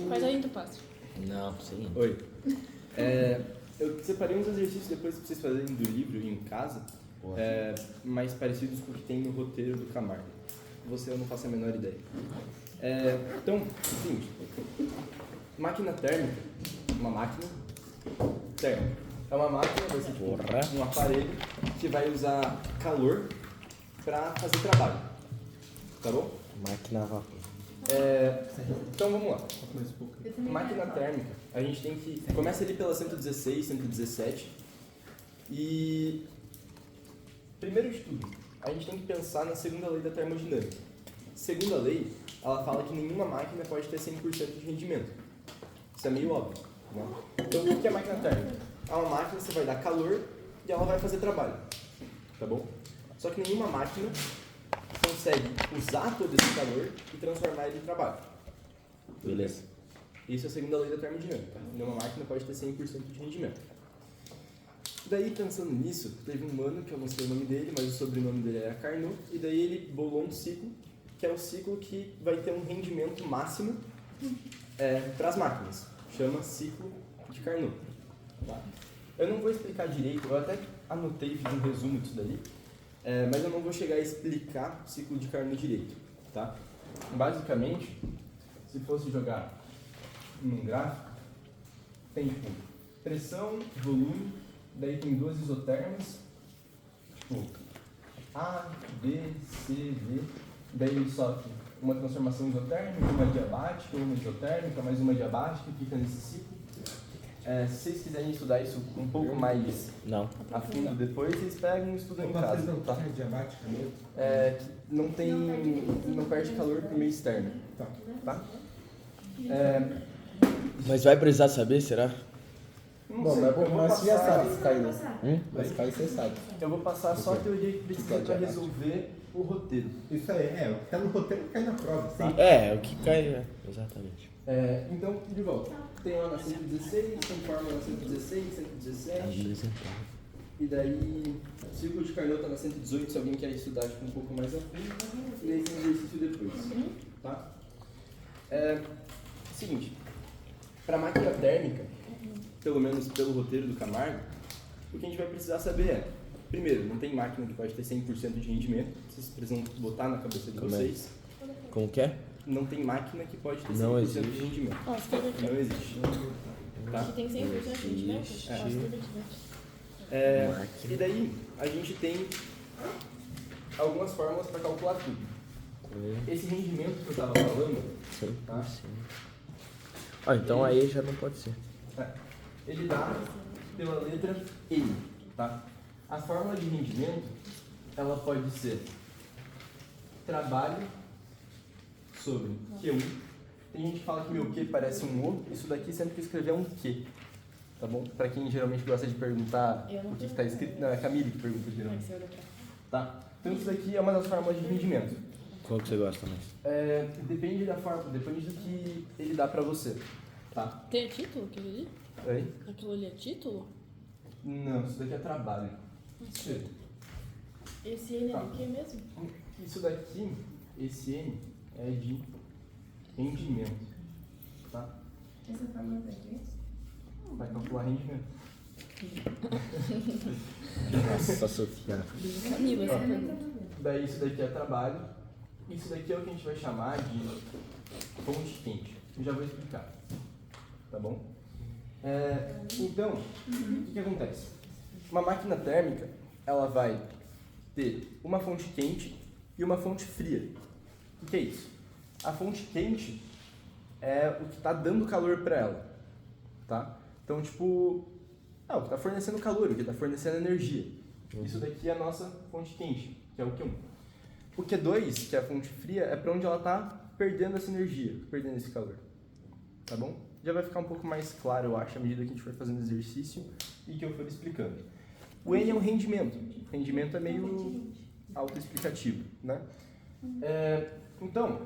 Faz aí tu passo. Não, sim. Oi. Eu separei uns exercícios depois pra vocês fazerem do livro em casa, mais parecidos com o que tem no roteiro do Camargo. Você eu não faço a menor ideia. Então, seguinte, máquina térmica, uma máquina térmica. É uma máquina, vai ser tipo um aparelho que vai usar calor para fazer trabalho. Tá bom? Máquina a vapor. Então vamos lá. Máquina térmica, a gente tem que... Começa ali pela 116, 117. E... Primeiro de tudo, a gente tem que pensar na segunda lei da termodinâmica. Segunda lei, ela fala que nenhuma máquina pode ter 100% de rendimento. Isso é meio óbvio, né? Então o que é máquina térmica? É uma máquina que você vai dar calor e ela vai fazer trabalho. Tá bom? Só que nenhuma máquina consegue usar todo esse calor e transformar ele em trabalho. Beleza. Isso é a segunda lei da termodinâmica. Nenhuma máquina pode ter 100% de rendimento. Daí, pensando nisso, teve um mano, que eu não sei o nome dele, mas o sobrenome dele era Carnot, e daí ele bolou um ciclo, que é o ciclo que vai ter um rendimento máximo para as máquinas. Chama ciclo de Carnot. Tá? Eu não vou explicar direito, eu até anotei e fiz um resumo disso daí, mas eu não vou chegar a explicar o ciclo de Carnot direito. Tá? Basicamente, se fosse jogar num gráfico, tem tipo pressão, volume, daí tem duas isotermas, tipo A, B, C, D, daí ele sofre uma transformação isotérmica, uma diabática, uma isotérmica, mais uma diabática, fica nesse ciclo. Se vocês quiserem estudar isso um pouco mais a fundo depois, vocês pegam e estudam em casa. Tá? É diabática mesmo? Não perde calor por meio externo. Tá? Mas vai precisar saber, será? Não sei, eu vou Mas você já passar- sabe se cair, né? Mas cair você sabe. Eu vou passar só a teoria que precisa para resolver o roteiro. Isso aí, o que tá no roteiro cai na prova, sim. O que cai, exatamente. Então, de volta. Tem lá na 116, tem fórmula na 116, 117. E daí, o ciclo de Carnot tá na 118, se alguém quer estudar tipo, um pouco mais a fundo. E daí tem exercício depois. Tá? Seguinte, para máquina térmica, pelo menos pelo roteiro do Camargo, o que a gente vai precisar saber é, primeiro, não tem máquina que pode ter 100% de rendimento, vocês precisam botar na cabeça de vocês. Como que é? Não tem máquina que pode ter 100% Não de existe. rendimento. Ó, escreve aqui. Não existe. Tá? Que tem 100% de rendimento? Existe. Ó, escreve aqui. E daí, a gente tem algumas fórmulas para calcular tudo. Esse rendimento que eu estava falando, tá? Então aí já não pode ser. Ele dá pela letra N. Tá? A fórmula de rendimento, ela pode ser trabalho sobre Q1. Tem gente que fala que meu Q parece um O, isso daqui sempre que escrever é um Q. Tá bom? Pra quem geralmente gosta de perguntar o que está escrito, não, é a Camille que pergunta geralmente. Tá? Então isso daqui é uma das fórmulas de rendimento. Qual que você gosta mais? Depende da fórmula, depende do que ele dá pra você. Tá? Tem título aquilo ali? Oi? Aquilo ali é título? Não, isso daqui é trabalho. Esse N é do que mesmo? Isso daqui, esse N, é de rendimento. Tá? Essa fórmula vai ver? Vai calcular rendimento. Nossa, Sofia. Camila, essa pergunta. Daí isso daqui é trabalho. Isso daqui é o que a gente vai chamar de fonte quente. Eu já vou explicar. Tá bom? Então, o que acontece? Uma máquina térmica, ela vai ter uma fonte quente e uma fonte fria. O que é isso? A fonte quente é o que está dando calor para ela. Tá? Então, tipo, o que está fornecendo calor, o que está fornecendo energia. Isso daqui é a nossa fonte quente, que é o Q1. O Q2, que é a fonte fria, é para onde ela está perdendo essa energia, perdendo esse calor. Tá bom? Já vai ficar um pouco mais claro, eu acho, à medida que a gente for fazendo exercício e que eu for explicando. O N é um rendimento. O rendimento é meio autoexplicativo, né? Então,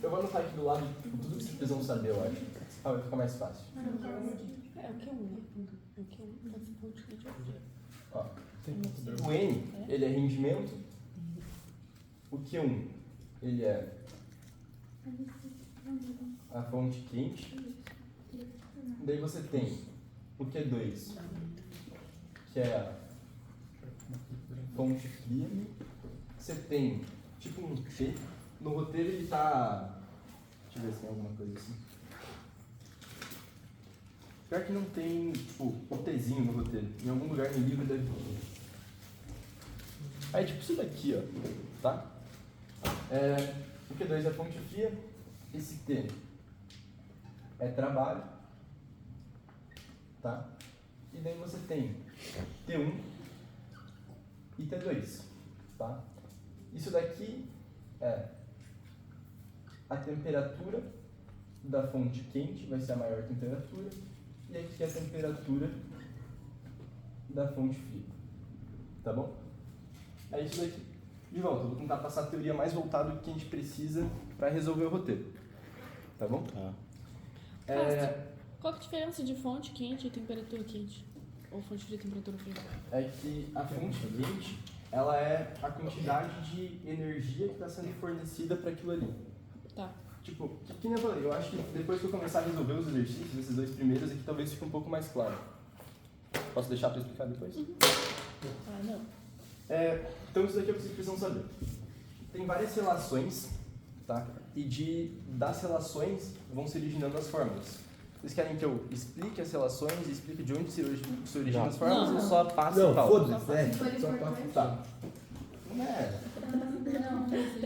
eu vou anotar aqui do lado tudo que vocês precisam saber, eu acho. Vai ficar mais fácil. É o que é um, né? É o que é um. Essa fonte que Ó, o N, ele é rendimento. O Q1, ele é a fonte quente. Daí você tem o Q2, que é a fonte fria. Você tem tipo um T. No roteiro ele tá... Deixa eu ver se tem alguma coisa assim. Pior que não tem, tipo, o Tzinho no roteiro. Em algum lugar no livro deve ter. Aí, tipo, isso daqui, ó. Tá? O Q2 é a fonte fria. Esse T é trabalho. Tá? E daí você tem T1 e T2. Tá? Isso daqui é a temperatura da fonte quente, vai ser a maior temperatura, e aqui é a temperatura da fonte fria. Tá bom? É isso daqui. De volta, eu vou tentar passar a teoria mais voltada do que a gente precisa para resolver o roteiro. Tá bom? Tá. Qual que é a diferença de fonte quente e temperatura quente? Ou fonte fria e temperatura fria? É que a fonte quente, ela é a quantidade de energia que está sendo fornecida para aquilo ali. Tá. Tipo, que nem eu falei, eu acho que depois que eu começar a resolver os exercícios, esses dois primeiros aqui, talvez fique um pouco mais claro. Posso deixar para explicar depois? Ah, não. Então isso daqui é o que vocês precisam saber. Tem várias relações, tá? E das relações vão se originando as fórmulas. Vocês querem que eu explique as relações, explique de onde se originam as fórmulas ou só passe e Não, tal? foda-se, Se for só passa. importante. Tá.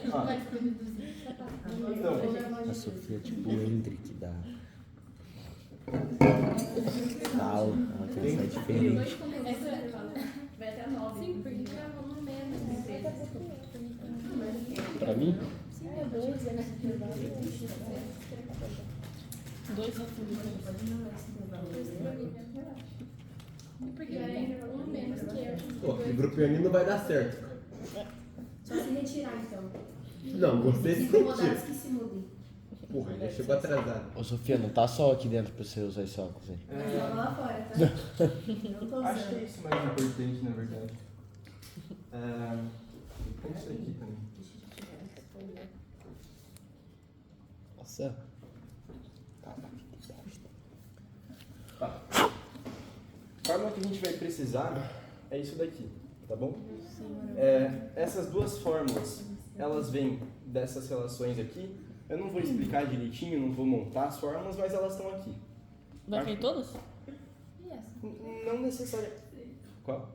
Não vai produzir. Então, A Sofia é tipo o Hendrick da aula. Ela tem um site diferente. Vai até 9. Sim, porque gravou no menos. Pra mim? Sim, é 2, né? 2 anos. Porque é um menos que eu. Pô, o grupo ali não vai dar certo. Só se retirar, então. Não, você Se se incomodados retira. que se mudem. Porra, já chegou atrasado. Ô Sofia, não tá só aqui dentro pra você usar esse óculos aí. Mas tava lá fora, tá? Não tô acho que é usando. isso mais importante, na verdade. Tem isso aqui também. Nossa. Tá. A fórmula que a gente vai precisar é isso daqui, tá bom? Essas duas fórmulas, elas vêm dessas relações aqui. Eu não vou explicar direitinho, não vou montar as fórmulas, mas elas estão aqui. Vai cair todas? E essa? Não necessariamente. Qual?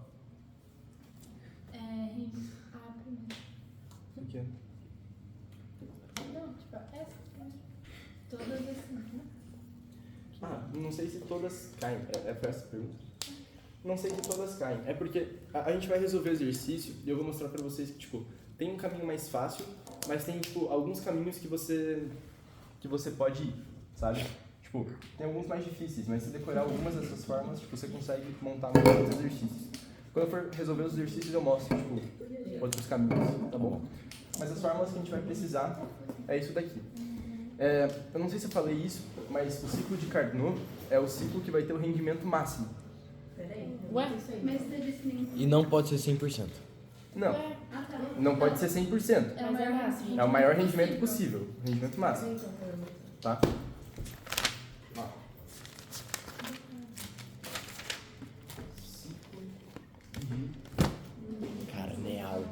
A primeira. O quê? Não, tipo, essa. Todas assim, né? Não sei se todas caem. Foi essa a pergunta? Não sei se todas caem. É porque a gente vai resolver o exercício e eu vou mostrar pra vocês que, tipo, tem um caminho mais fácil, mas tem, tipo, alguns caminhos que você pode ir, sabe? Tipo, tem alguns mais difíceis, mas se decorar algumas dessas formas, tipo, você consegue montar muitos exercícios. Quando eu for resolver os exercícios, eu mostro, tipo, outros caminhos, tá bom? Mas as fórmulas que a gente vai precisar é isso daqui. Eu não sei se eu falei isso, mas o ciclo de Carnot é o ciclo que vai ter o rendimento máximo. Peraí. Ué? Mas você disse que nem. E não pode ser 100%. Não, Ah, tá. não pode ser 100%. É o maior máximo. É o maior rendimento possível, rendimento máximo, tá? Ó. Ciclo de Carneal.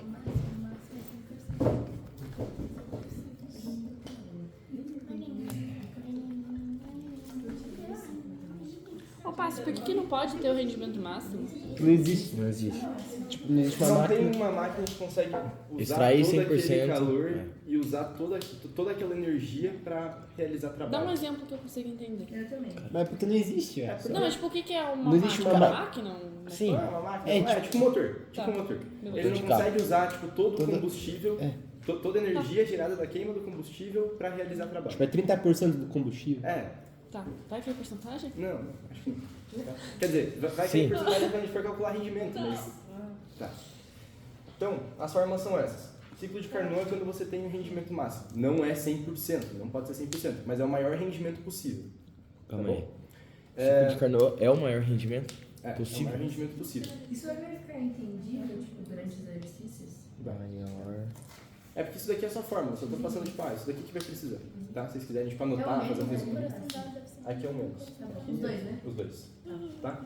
Ô, Pássi, por que não pode ter o rendimento máximo? Não existe. Não existe. Tipo, não existe uma Não máquina. tem uma máquina que consegue usar Extrair todo 100%, aquele calor é. e usar toda aquela energia para realizar Dá um trabalho. exemplo que eu consiga entender. Eu também. Mas porque não existe, velho. Não, mas tipo, o que é uma Não existe máquina? uma Uma ma- máquina? Um Sim. Não é uma máquina? É, tipo um motor. Tá. Tipo um motor. Beleza. Ele não De carro. consegue usar tipo, todo o Toda- combustível, toda a energia gerada da queima do combustível para realizar trabalho. Tipo, é 30% do combustível. Tá. Vai cair porcentagem? Não, acho que não. Quer dizer, vai Sim. cair porcentagem quando a gente for calcular rendimento, mas... Tá. Então, as fórmulas são essas. Ciclo de Carnot é quando você tem um rendimento máximo. Não é 100%, não pode ser 100%, mas é o maior rendimento possível. Calma Tá aí. bom? Ciclo de Carnot é o maior rendimento É o possível? maior rendimento possível. Isso vai ficar entendível, tipo, durante os exercícios? Maior. É porque isso daqui é só fórmula, só tô passando tipo, isso daqui que vai precisar. tá? Se vocês quiserem tipo, É o anotar, fazer um menos, resumo. né? Aqui é o menos. Aqui, Os dois, né? Os dois. Tá?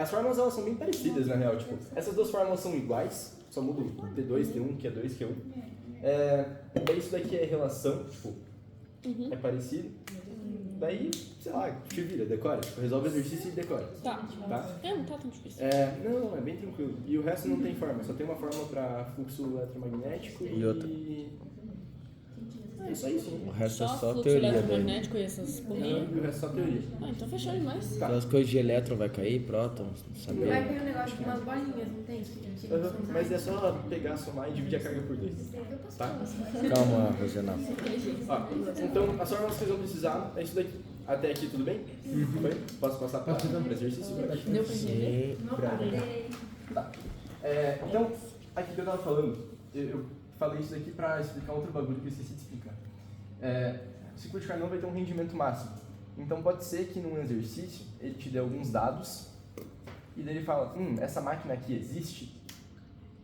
As fórmulas elas são bem parecidas na real. Tipo, essas duas fórmulas são iguais, só muda o T2, T1, Q2, Q1. Daí isso daqui é relação, tipo, é parecido. Daí, sei lá, te vira, decora. Tipo, resolve o exercício e decora. Tá. Tá? Não tá tão difícil. Não, é bem tranquilo. E o resto não tem fórmula, só tem uma fórmula para fluxo eletromagnético E outra. É só isso, O né? resto é só fluxo teoria daí. eletromagnético e essas porrinhas. E o resto é só teoria. Ah, então fechou demais. Tá. Aquelas coisas de elétron vai cair, próton, Vai saber. ter um negócio com umas bolinhas, não tem? Mas é só pegar, somar e dividir a carga por 2. Tá? Calma, Rosenal. Então, as fórmulas que vocês vão precisar é isso daqui. Até aqui, tudo bem? Foi? Posso passar para o exercício? Deu pra entender? Tá. Então, aqui que eu tava falando, eu falei isso daqui para explicar outro bagulho que eu esqueci de explicar. O ciclo de Carnot vai ter um rendimento máximo. Então, pode ser que num exercício ele te dê alguns dados e daí ele fala, essa máquina aqui existe?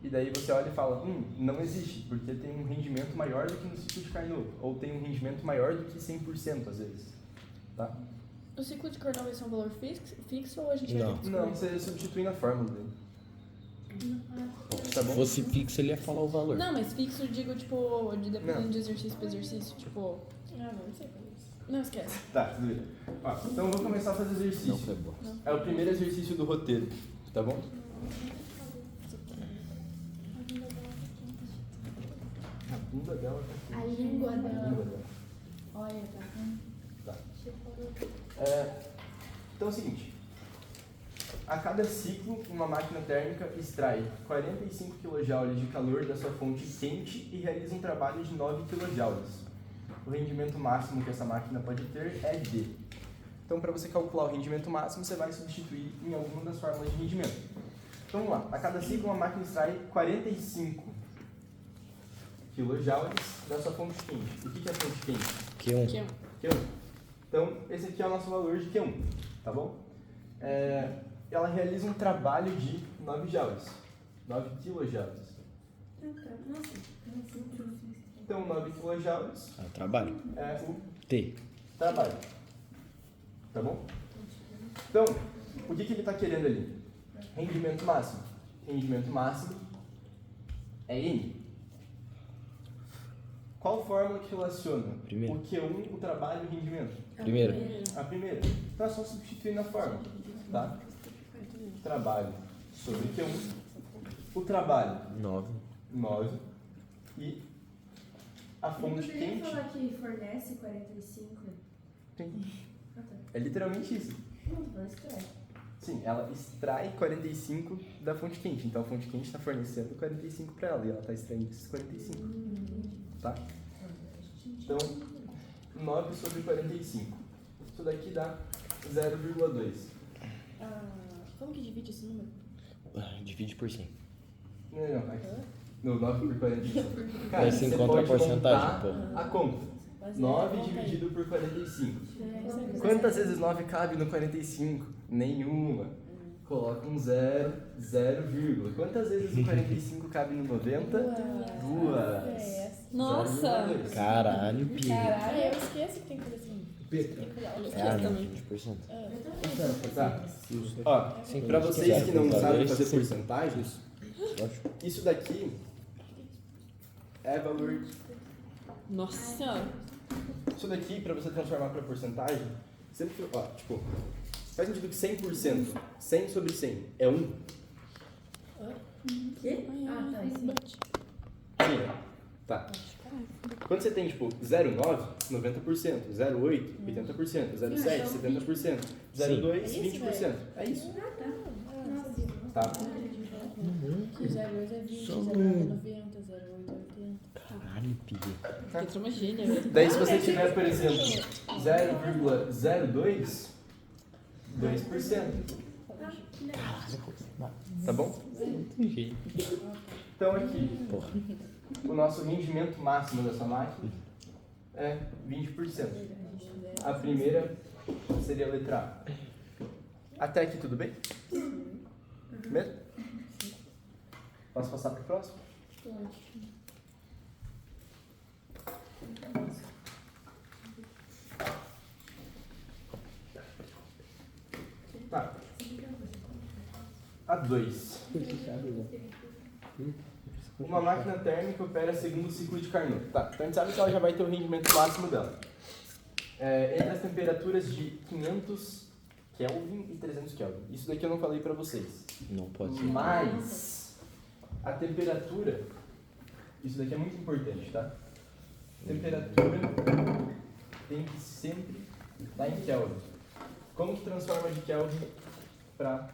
E daí você olha e fala, não existe, porque tem um rendimento maior do que no ciclo de Carnot, ou tem um rendimento maior do que 100% às vezes. Tá? O ciclo de Carnot vai ser um valor fixo ou a gente vai Não. ter que Não, descobrir? você substitui na fórmula dele. Tá Se bom? fosse fixo, ele ia falar o valor. Não, mas fixo, digo, tipo, dependendo Não. de exercício pra exercício, tipo... Ah, não sei fazer isso. Não, esquece. Tá, tudo bem. Então eu vou começar a fazer Não exercício. foi boa. É o primeiro exercício do roteiro, tá bom? A bunda dela tá A aqui. língua A bunda dela. dela. Olha, tá. Tá. Então é o seguinte. A cada ciclo, uma máquina térmica extrai 45 kJ de calor da sua fonte quente e realiza um trabalho de 9 kJ. O rendimento máximo que essa máquina pode ter é D. Então, para você calcular o rendimento máximo, você vai substituir em alguma das fórmulas de rendimento. Então, vamos lá. A cada ciclo, uma máquina extrai 45 kJ da sua fonte quente. O que é a fonte quente? Q1. Aqui, ó. Q1. Então, esse aqui é o nosso valor de Q1, tá bom? Ela realiza um trabalho de 9 joules, 9 kJ. Então, 9 kJ É o trabalho. é o T. trabalho, tá bom? Então, o que ele está querendo ali? Rendimento máximo. Rendimento máximo é N. Qual fórmula que relaciona Primeiro. o Q1, o trabalho e o rendimento? Primeiro. A primeira. Então é só substituir na fórmula, tá? Trabalho sobre Q1. O trabalho, 9. 9. E a fonte Você ia quente. falar que fornece 45? Sim. Ah, tá. É literalmente isso. Não, tô falando estranho. Sim, ela extrai 45 da fonte quente. Então a fonte quente está fornecendo 45 para ela e ela está extraindo esses 45. Tá? Então, 9 sobre 45. Isso daqui dá 0,2. Como que divide esse número? Divide por 100. Não, aqui. No 9 por 45. Cara, Mas se você encontra a pode porcentagem, contar a conta. Mas 9 conta aí. dividido por 45. É, Quantas vezes 9 cabe no 45? Nenhuma. Coloca um 0, 0, quantas vezes o 45 cabe no 90? Duas. Nossa! 0,2. Caralho, pilha. Caralho, eu esqueço que tem que fazer assim. Eu esqueço Ah, não, também. 20%. Tá. Ó, pra vocês que não sabem fazer Sim. porcentagens, isso daqui é valor. Nossa senhora. Isso daqui, pra você transformar pra porcentagem, sempre. Ó, tipo, faz sentido que 100%, 100 sobre 100 é 1. Quê? Ah, tá. Sim. Sim, tá. Quando você tem, tipo, 0,9, 90%, 0,8, 80%, 0,7, 70%, 0,2, 20%. É isso. Tá? Que 0,2 é 20, 0,9 é 90, 0,8 é 80. Caralho, pilha. Porque eu sou uma gênia, velho. Daí se você tiver, por exemplo, 0,02, 2%. Tá bom? Então aqui, o nosso rendimento máximo dessa máquina é 20%. A primeira seria a letra A. Até aqui tudo bem? Mesmo? Posso passar para o próximo? Tá. A 2. Uma máquina térmica opera segundo o ciclo de Carnot. Tá, então a gente sabe que ela já vai ter o rendimento máximo dela. Entre as temperaturas de 500 Kelvin e 300 Kelvin. Isso daqui eu não falei pra vocês. Não pode ser. Mas a temperatura, isso daqui é muito importante, tá? Temperatura tem que sempre estar em Kelvin. Como que transforma de Kelvin para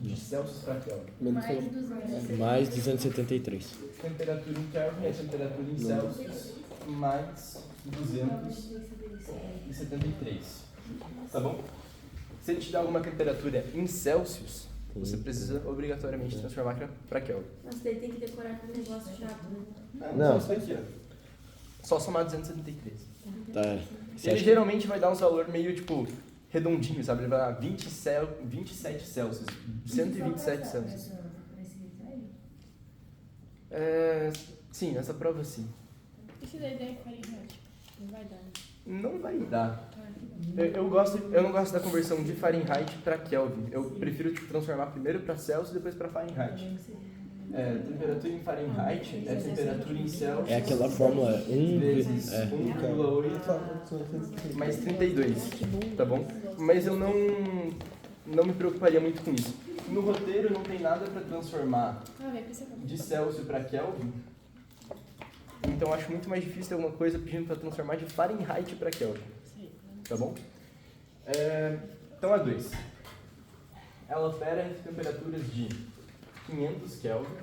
de Celsius para Kelvin? Mais 200. Mais 273. Temperatura em Kelvin é temperatura em Celsius mais 273. Tá bom? Se ele te dá alguma temperatura em Celsius, você precisa obrigatoriamente transformar para Kelvin. Mas daí tem que decorar com um negócio chato, né? Não, só isso aqui, ó. Só somar 273. Tá. Você Ele acha geralmente vai dar um valor meio, tipo, redondinho, sabe? Ele vai dar 27 Celsius. 127 Celsius. Sim, essa prova sim. E se der ideia é Fahrenheit? Não vai dar, né? Não vai dar. Eu não gosto da conversão de Fahrenheit para Kelvin. Eu prefiro tipo, transformar primeiro para Celsius e depois para Fahrenheit. Temperatura em Fahrenheit é temperatura em Celsius. É aquela fórmula 1 vezes 1,8 mais 32, tá bom? Mas eu não me preocuparia muito com isso. No roteiro não tem nada para transformar de Celsius para Kelvin, então acho muito mais difícil ter alguma coisa pedindo para transformar de Fahrenheit para Kelvin, tá bom? Então a 2. Ela opera entre temperaturas de 500 Kelvin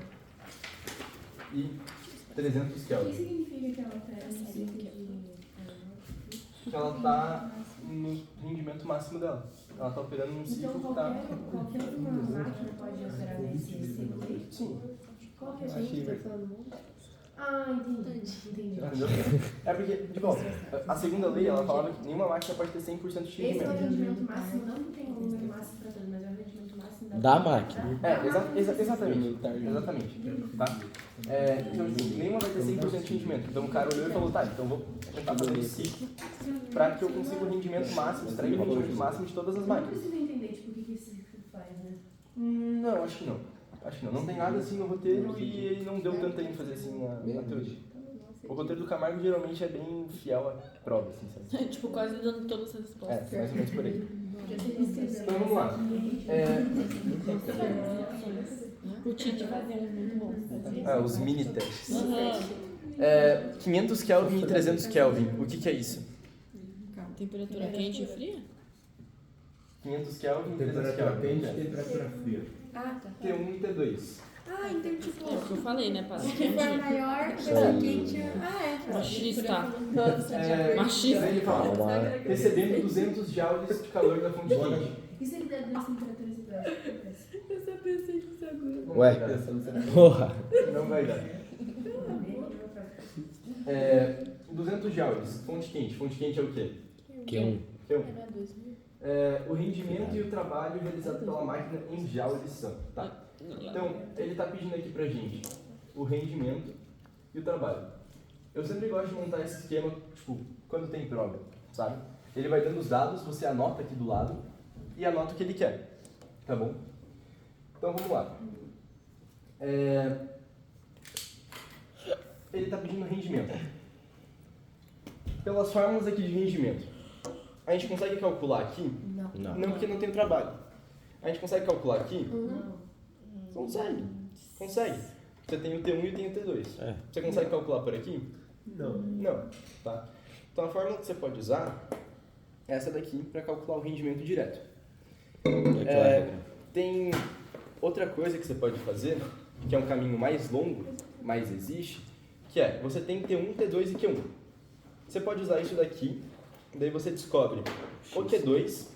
e 300 O que Kelvin. significa que ela opera no ciclo de... Que ela está no rendimento máximo dela. Ela está operando num ciclo Então que está... qualquer uma máquina pode operar nesse ciclo aí? Sim. Qual que é a gente tá falando? Ah, entendi. Entendeu? É porque, bom, a segunda lei, ela falava que nenhuma máquina pode ter 100% de Esse é o rendimento. rendimento máximo, não tem um número máximo para todos, mas é o rendimento máximo Da máquina. Exatamente. Tá? Então, assim, nenhuma vai ter 100% de rendimento. Então o cara olhou e falou, tá, então vou tentar fazer um ciclo para que eu consiga o rendimento máximo, extrair o rendimento máximo de todas as Eu máquinas. preciso entender, tipo, o que esse ciclo faz, né? Não, acho que não. Não tem nada assim no roteiro e ele não deu tanta ênfase assim na teoria. O roteiro do Camargo geralmente é bem fiel à prova, assim, sabe? Tipo, quase dando todas as respostas. Mais ou menos por aí. Então vamos lá. O Tite fazendo muito bom. Os mini testes. Aham. 500 Kelvin e 300 Kelvin. O que é isso? Temperatura quente e fria? 500 Kelvin e 300 Temperatura Kelvin. quente e temperatura fria. Ah, tá. T1 e T2. Ah, então, tipo, É o que eu falei, né, Padre? se for maior, pessoa quente... Ah, é. Machista. Machista. Ele fala, recebendo 200 joules de calor da fonte quente. E se ele der 2 temperaturas iguais? O que acontece? Eu só pensei nisso agora. Não Ué. vai dar. Porra. Não vai dar. 200 joules. Fonte quente. Fonte quente é o quê? Q1. Q1. O rendimento e o trabalho realizado pela máquina em joules são, tá? Então, ele está pedindo aqui pra gente o rendimento e o trabalho. Eu sempre gosto de montar esse esquema, tipo, quando tem prova, sabe? Ele vai dando os dados, você anota aqui do lado e anota o que ele quer, tá bom? Então, vamos lá. Ele está pedindo rendimento. Pelas fórmulas aqui de rendimento, a gente consegue calcular aqui? Não. Não, porque não tem trabalho. A gente consegue calcular aqui? Consegue. Você tem o T1 e tem o T2. Você consegue calcular por aqui? Não. Tá. Então a fórmula que você pode usar é essa daqui para calcular o rendimento direto. Tem outra coisa que você pode fazer, que é um caminho mais longo, mas existe, que é, você tem T1, T2 e Q1. Você pode usar isso daqui, daí você descobre o Q2,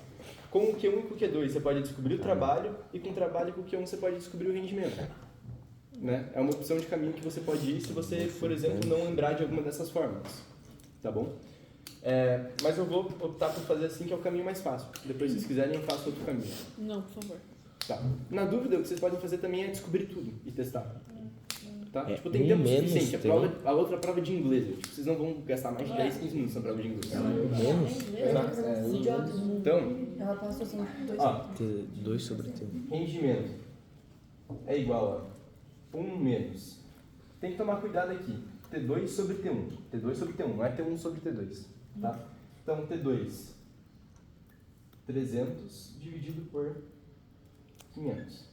com o Q1 e com o Q2 você pode descobrir o trabalho, e com o trabalho e com o Q1 você pode descobrir o rendimento. Né? É uma opção de caminho que você pode ir se você, por exemplo, não lembrar de alguma dessas fórmulas. Tá bom? Mas eu vou optar por fazer assim, que é o caminho mais fácil. Depois, se vocês quiserem, eu faço outro caminho. Não, por favor. Tá. Na dúvida, o que vocês podem fazer também é descobrir tudo e testar. Tá? É, Tipo, tem um tempo menos suficiente. tem. A outra prova de inglês. Tipo, vocês não vão gastar mais de 10, 15 minutos na prova de inglês. Menos? Então, Ela passou assim, 2 ó, T2 sobre T1. rendimento é igual a 1 menos. Tem que tomar cuidado aqui. T2 sobre T1. T2 sobre T1, não é T1 sobre T2. Tá? Então, T2, 300 dividido por 500.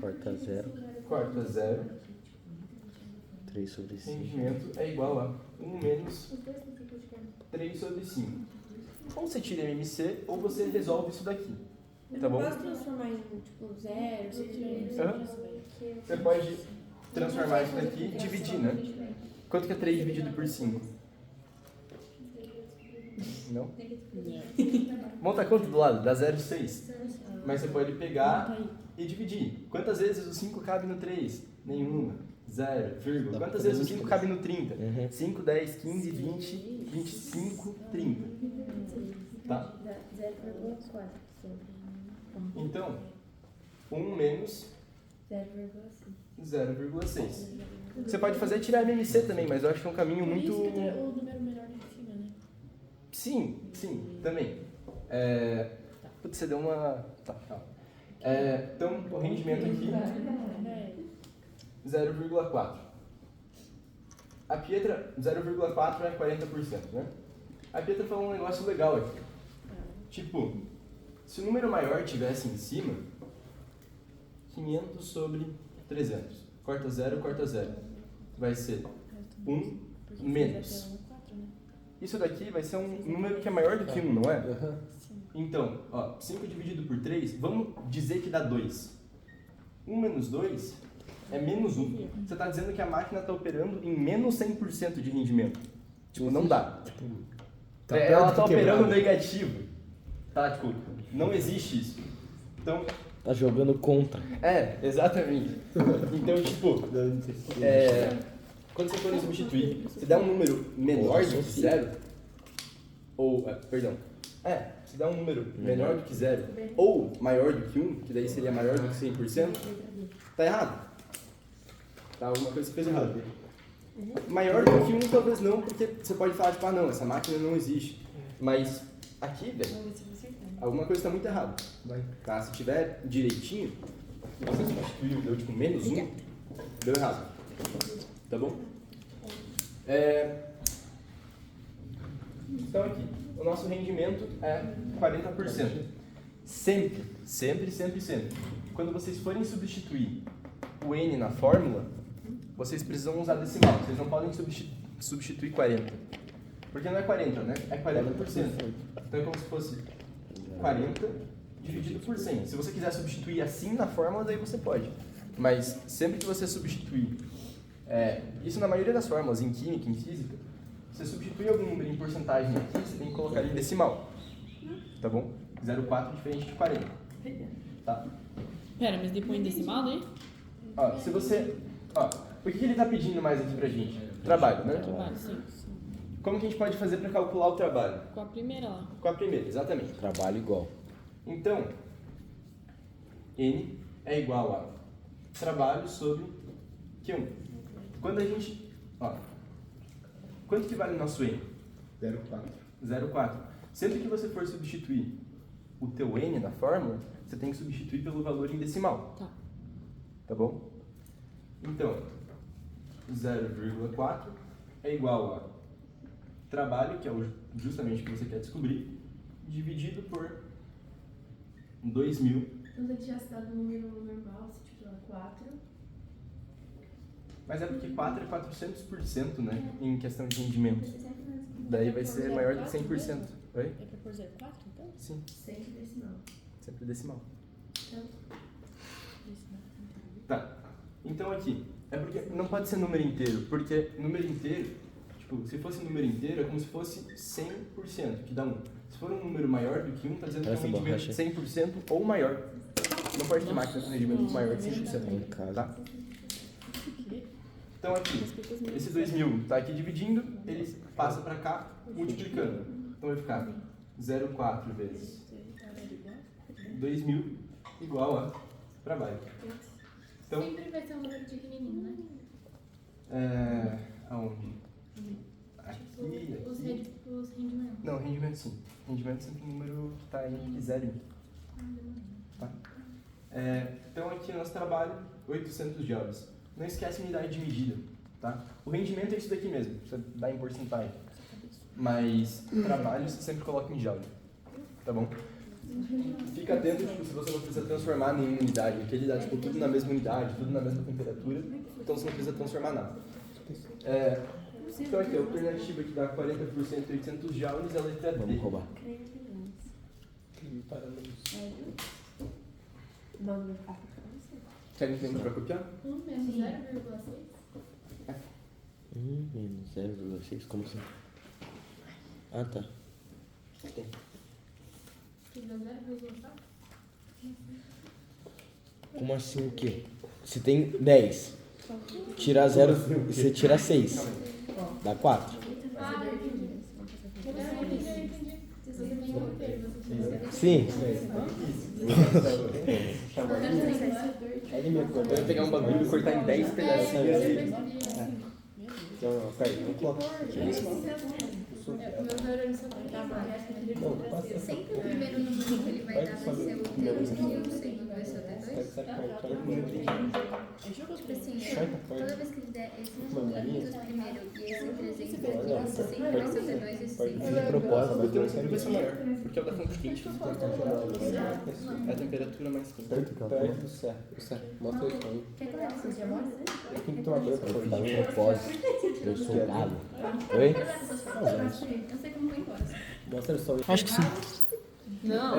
Corta 0. Corta 0. 3 sobre 5. Rendimento é igual a 1 menos 3 sobre 5. Ou você tira MMC ou você resolve isso daqui. Tá bom? Posso transformar em, tipo, 0, Aham. Você pode transformar isso daqui e dividir, né? Quanto que é 3 dividido por 5? Não? Monta a conta do lado, dá 0,6. Mas você pode pegar e dividir. Quantas vezes o 5 cabe no 3? Nenhuma. 0, vírgula. Quantas vezes o 5 cabe no 30? 5, 10, 15, 20, 25, 30. Tá? 0,4. Então, 1 menos 0,6. Você pode fazer tirar MMC também, mas eu acho que é um caminho muito... Por isso que o número melhor em cima, né? Sim, também. Putz, você deu uma... Tá, calma. Então, o rendimento aqui, 0,4. A Pietra, 0,4 é 40%, né? A Pietra falou um negócio legal aqui. Tipo, se o número maior tivesse em cima, 500 sobre 300. Corta 0, corta 0. Vai ser 1 menos. Isso daqui vai ser um número que é maior do que 1, não é? Então, ó, 5 dividido por 3, vamos dizer que dá 2. 1 menos 2 é menos 1. Você está dizendo que a máquina está operando em menos 100% de rendimento. Tipo, não dá. Tá Ela está perto de operando quebrado. negativo. Tá, tipo, não existe isso. Então, Tá jogando contra. exatamente. Então, tipo, quando você for substituir, se der um número menor do que 0, ou, se der um número menor do que 0, ou maior do que 1, que daí seria maior do que 100%, tá errado. Tá, alguma coisa que fez errado. Maior do que 1 talvez não, porque você pode falar, tipo, não, essa máquina não existe. Mas aqui, velho, alguma coisa está muito errada. Tá? Se tiver direitinho, você substituiu, deu tipo menos 1, deu errado. Tá bom? Então aqui, o nosso rendimento é 40%. Sempre. Quando vocês forem substituir o N na fórmula, vocês precisam usar decimal. Vocês não podem substituir 40. Porque não é 40, né? É 40%. Então é como se fosse 40 dividido por 100. Se você quiser substituir assim na fórmula, daí você pode. Mas sempre que você substituir, isso na maioria das fórmulas, em química, em física, você substitui algum número em porcentagem aqui, você tem que colocar ele em decimal. Tá bom? 0,4 diferente de 40. Tá? Pera, mas depois em decimal, né? Ó, se você... Ó, o que ele tá pedindo mais aqui pra gente? Trabalho, né? Trabalho, sim. Como que a gente pode fazer para calcular o trabalho? Com a primeira lá. Com a primeira, exatamente. Trabalho igual. Então, N é igual a trabalho sobre Q1. Quando a gente... Ó, quanto que vale o nosso N? 0,4. 0,4. Sempre que você for substituir o teu N na fórmula, você tem que substituir pelo valor em decimal. Tá. Tá bom? Então, 0,4 é igual a trabalho, que é justamente o que você quer descobrir, dividido por 2.000. Então, se tivesse dado um número normal, se tipo 4. Mas é porque 4 é 400%, né? Em questão de rendimento. Daí vai ser maior do que 100%. Oi? É pra pôr 0,4 então? Sim, Sempre decimal. sempre decimal. Então, Tá. Então aqui, é porque não pode ser número inteiro, porque número inteiro, tipo, se fosse número inteiro é como se fosse 100%, que dá 1. Se for um número maior do que 1, tá dizendo que é um Essa rendimento de 100% ou maior. Não pode ter máquina com rendimento maior que 100%. Tá? Então aqui, esse 2.000 tá aqui dividindo, ele passa pra cá multiplicando. Então vai ficar 0,4 vezes 2.000 igual a trabalho. Então, sempre vai ser um número pequenininho, né? Aonde? Aqui. Os rendimentos. Não, rendimento sim. Rendimento sempre o número está entre 0 e 1. Tá? Então aqui no nosso trabalho, 800 jobs. Não esquece a unidade de medida. Tá? O rendimento é isso daqui mesmo, você dá em porcentagem. Mas trabalho você sempre coloca em job. Tá bom? Fica atento, tipo, se você não precisa transformar nenhuma unidade. Aqui ele dá tipo, tudo na mesma unidade, tudo na mesma temperatura, então você não precisa transformar nada. Então aqui, a alternativa que dá 40% 800 joules é a letra D. Vamos roubar. Querem tempo para copiar? 1 menos 0,6. Menos 0,6, como assim? Ah, tá. Que dá 0,4. Como assim o quê? Se tem 10, tira 0, você tira 6. Dá 4. Ah, eu entendi. Eu entendi. Se você tem um inteiro, você precisa. Sim. Eu ia pegar um bagulho e cortar em 10 pedacinhos assim. Então, peraí, vamos colocar. Meu neurônio só tá. Sempre o primeiro número que ele vai dar vai ser o D2 e o segundo vai ser o D2? Tipo assim, toda vez que ele der esse 500 primeiro e esse 300 aqui, esse sempre vai ser o D2 e esse segundo. De propósito. O teu sempre vai ser maior, porque é o da fonte quente. É a temperatura mais quente. Perto do certo. Bota isso aí. Quer que eu desse de amor? Tem que tomar banho pra Dá cortar. de propósito. Eu sou galo. Oi? Eu sei como foi embora. Mostra só isso. Acho que sim. Não.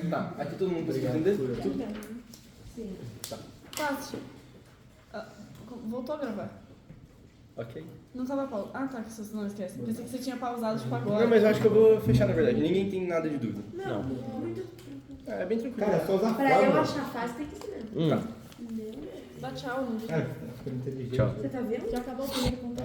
Tá, aqui todo mundo conseguiu entender? Tudo? Fácil. Voltou a gravar. Ok. Não tava pausado. Ah, tá, que você não esquece. Pensei que você tinha pausado, tipo, agora. Não, mas eu acho que eu vou fechar na verdade. Ninguém tem nada de dúvida. Não. É bem tranquilo. Cara, só usar Pra eu fórmula. achar fácil, tem que ser mesmo. Dá tchau, não. Cara, ficando inteligente. Tchau. Você tá vendo? Já acabou o primeiro contato.